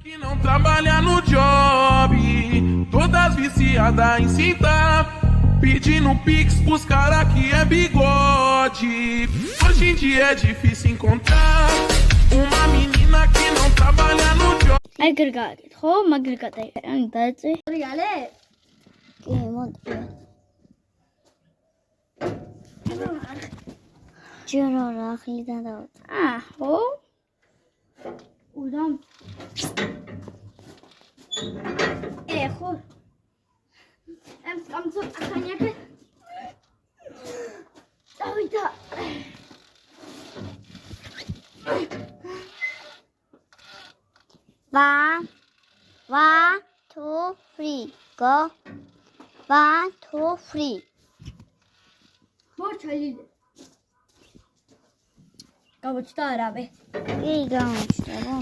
Que não trabalha no job, todas viciadas em cinta, pedindo pix pros cara que é bigode. Hoje em dia é difícil encontrar uma menina que não trabalha no job. Agregate, ხო, მაგრიგატე. ან დაეწე. რეალე? კი, მოდი. ჯერო რა ხლიდან დავწერე. ხო? უდამ. ხო. ამ სკამცო ახანიაკე. დავიდა. One, two, three, go. 1, 2, 3. მოჩალიდე. გამოჩნდა არავე. კი, გამოჩნდა, რა.